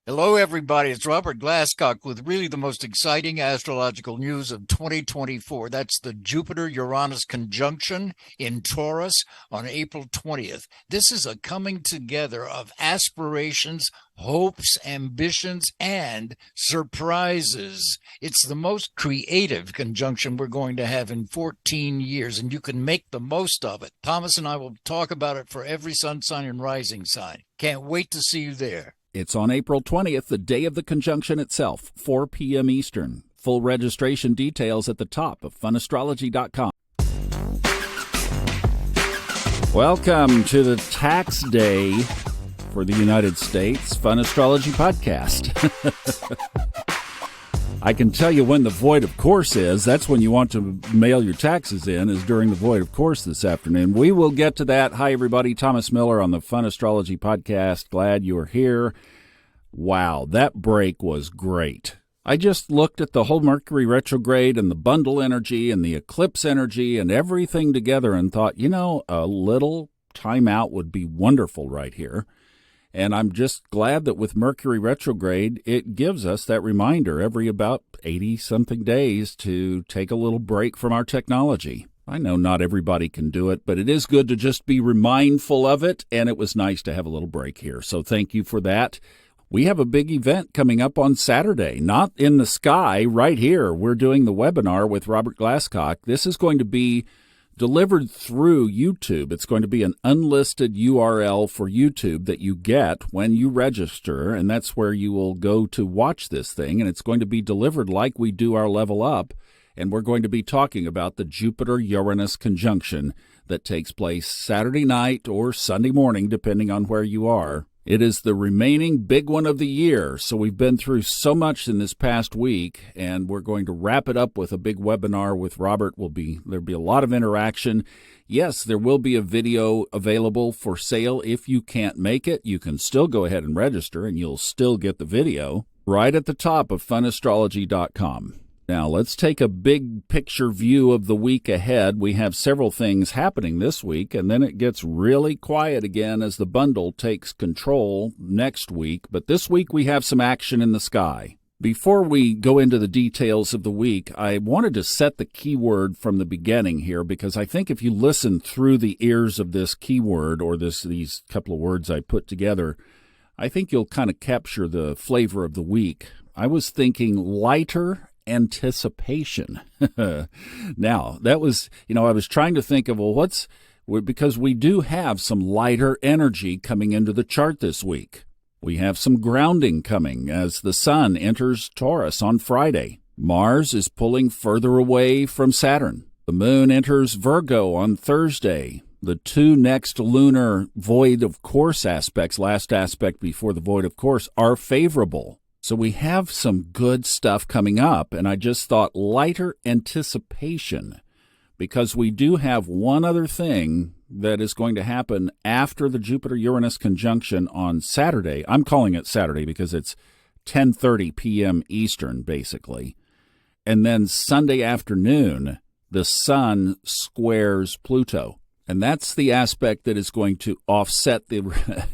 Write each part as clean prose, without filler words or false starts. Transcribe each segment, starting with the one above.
Hello, everybody. It's Robert Glasscock with really the most exciting astrological news of 2024. That's the Jupiter-Uranus conjunction in Taurus on April 20th. This is a coming together of aspirations, hopes, ambitions, and surprises. It's the most creative conjunction we're going to have in 14 years, and you can make the most of it. Thomas and I will talk about it for every sun sign and rising sign. Can't wait to see you there. It's on April 20th, the day of the conjunction itself, 4 p.m. Eastern. Full registration details at the top of funastrology.com. Welcome to the tax day for the United States Fun Astrology Podcast. I can tell you when the void of course is. That's when you want to mail your taxes in, is during the void of course this afternoon. We will get to that. Hi, everybody. Thomas Miller on the Fun Astrology Podcast. Glad you are here. Wow, that break was great. I just looked at the whole Mercury retrograde and the bundle energy and the eclipse energy and everything together and thought, a little time out would be wonderful right here. And I'm just glad that with Mercury retrograde, it gives us that reminder every about 80-something days to take a little break from our technology. I know not everybody can do it, but it is good to just be mindful of it, and it was nice to have a little break here. So thank you for that. We have a big event coming up on Saturday, not in the sky, right here. We're doing the webinar with Robert Glasscock. This is going to be delivered through YouTube. It's going to be an unlisted URL for YouTube that you get when you register, and that's where you will go to watch this thing, and it's going to be delivered like we do our Level Up, and we're going to be talking about the Jupiter-Uranus conjunction that takes place Saturday night or Sunday morning, depending on where you are. It is the remaining big one of the year, so we've been through so much in this past week, and we're going to wrap it up with a big webinar with Robert. There'll be a lot of interaction. Yes, there will be a video available for sale. If you can't make it, you can still go ahead and register, and you'll still get the video right at the top of funastrology.com. Now, let's take a big picture view of the week ahead. We have several things happening this week, and then it gets really quiet again as the bundle takes control next week. But this week we have some action in the sky. Before we go into the details of the week, I wanted to set the keyword from the beginning here, because I think if you listen through the ears of this keyword or these couple of words I put together, I think you'll kind of capture the flavor of the week. I was thinking lighter anticipation. Now, that was, I was trying to think of, because we do have some lighter energy coming into the chart this week. We have some grounding coming as the sun enters Taurus on Friday. Mars is pulling further away from Saturn. The moon enters Virgo on Thursday. The two next lunar void of course aspects, last aspect before the void of course, are favorable. So we have some good stuff coming up, and I just thought lighter anticipation, because we do have one other thing that is going to happen after the Jupiter-Uranus conjunction on Saturday. I'm calling it Saturday because it's 10:30 p.m. Eastern, basically. And then Sunday afternoon, the sun squares Pluto. And that's the aspect that is going to offset the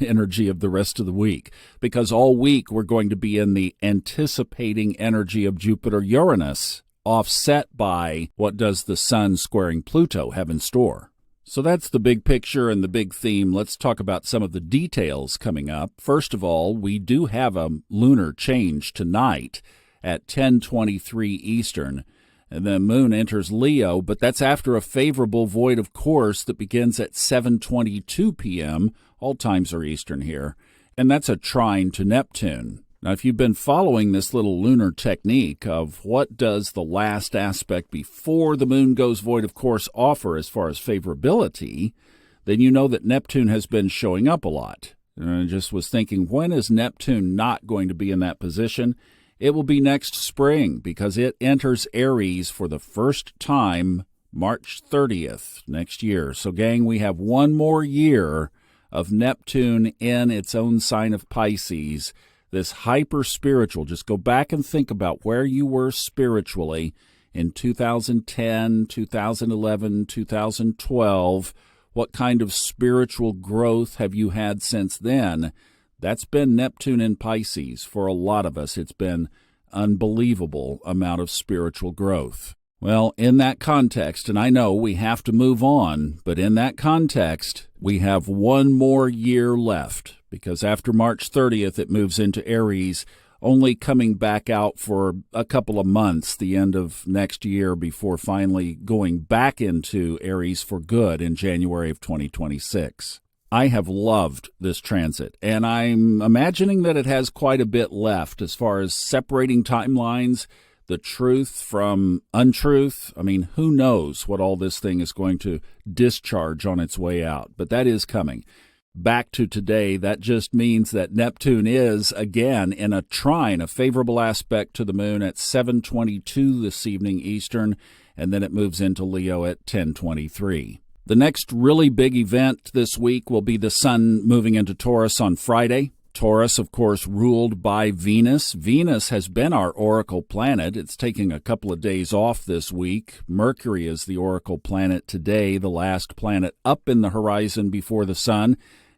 energy of the rest of the week, because all week we're going to be in the anticipating energy of Jupiter-Uranus, offset by what does the sun squaring Pluto have in store. So that's the big picture and the big theme. Let's talk about some of the details coming up. First of all, we do have a lunar change tonight at 10:23 Eastern. And the moon enters Leo, but that's after a favorable void of course that begins at 7:22 p.m. All times are Eastern here. And that's a trine to Neptune. Now, if you've been following this little lunar technique of what does the last aspect before the moon goes void of course offer as far as favorability, then you know that Neptune has been showing up a lot. And I just was thinking, when is Neptune not going to be in that position? It will be next spring, because it enters Aries for the first time March 30th next year. So, gang, we have one more year of Neptune in its own sign of Pisces, this hyper-spiritual. Just go back and think about where you were spiritually in 2010, 2011, 2012. What kind of spiritual growth have you had since then? That's been Neptune in Pisces. For a lot of us, it's been unbelievable amount of spiritual growth. Well, in that context, and I know we have to move on, but in that context, we have one more year left, because after March 30th, it moves into Aries, only coming back out for a couple of months, the end of next year, before finally going back into Aries for good in January of 2026. I have loved this transit, and I'm imagining that it has quite a bit left as far as separating timelines, the truth from untruth. I mean, who knows what all this thing is going to discharge on its way out, but that is coming. Back to today, that just means that Neptune is, again, in a trine, a favorable aspect to the moon at 7:22 this evening Eastern, and then it moves into Leo at 10:23. The next really big event this week will be the Sun moving into Taurus on Friday. Taurus, of course, ruled by Venus. Venus has been our oracle planet. It's taking a couple of days off this week. Mercury is the oracle planet today, the last planet up in the horizon before the Sun.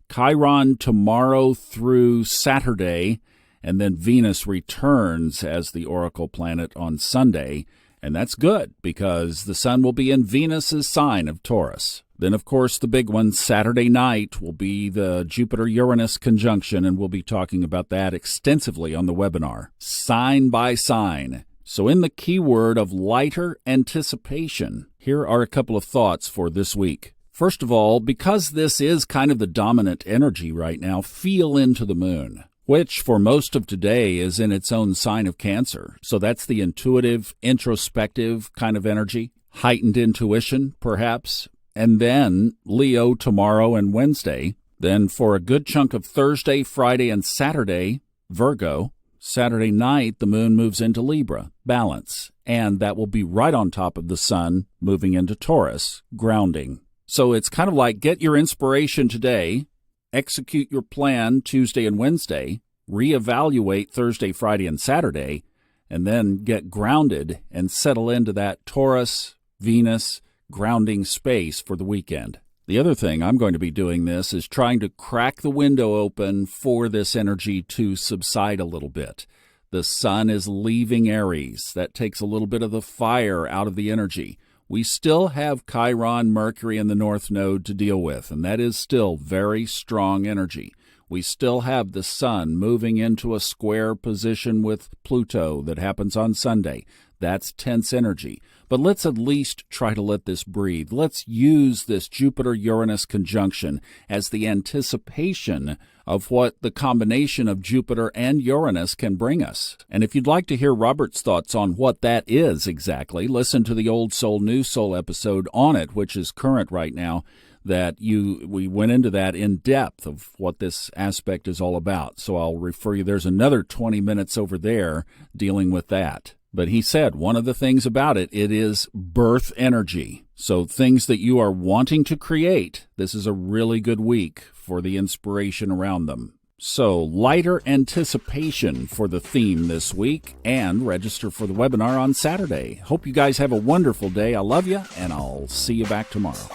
Chiron tomorrow through Saturday, and then Venus returns as the oracle planet on Sunday. And that's good, because the Sun will be in Venus's sign of Taurus. Then, of course, the big one, Saturday night, will be the Jupiter-Uranus conjunction, and we'll be talking about that extensively on the webinar, sign by sign. So in the keyword of lighter anticipation, here are a couple of thoughts for this week. First of all, because this is kind of the dominant energy right now, feel into the moon, which for most of today is in its own sign of Cancer. So that's the intuitive, introspective kind of energy, heightened intuition, perhaps. And then Leo tomorrow and Wednesday. Then for a good chunk of Thursday, Friday, and Saturday, Virgo. Saturday night, the moon moves into Libra, balance. And that will be right on top of the Sun moving into Taurus, grounding. So it's kind of like get your inspiration today, execute your plan Tuesday and Wednesday, reevaluate Thursday, Friday, and Saturday, and then get grounded and settle into that Taurus, Venus, grounding space for the weekend. The other thing I'm going to be doing this is trying to crack the window open for this energy to subside a little bit. The Sun is leaving Aries. That takes a little bit of the fire out of the energy. We still have Chiron, Mercury, in the North Node to deal with, and that is still very strong energy. We still have the Sun moving into a square position with Pluto that happens on Sunday. That's tense energy. But let's at least try to let this breathe. Let's use this Jupiter-Uranus conjunction as the anticipation of what the combination of Jupiter and Uranus can bring us. And if you'd like to hear Robert's thoughts on what that is exactly, listen to the Old Soul, New Soul episode on it, which is current right now, we went into that in depth of what this aspect is all about. So I'll refer you, there's another 20 minutes over there dealing with that. But he said one of the things about it is birth energy. So things that you are wanting to create, this is a really good week for the inspiration around them. So lighter anticipation for the theme this week, and register for the webinar on Saturday. Hope you guys have a wonderful day. I love you, and I'll see you back tomorrow.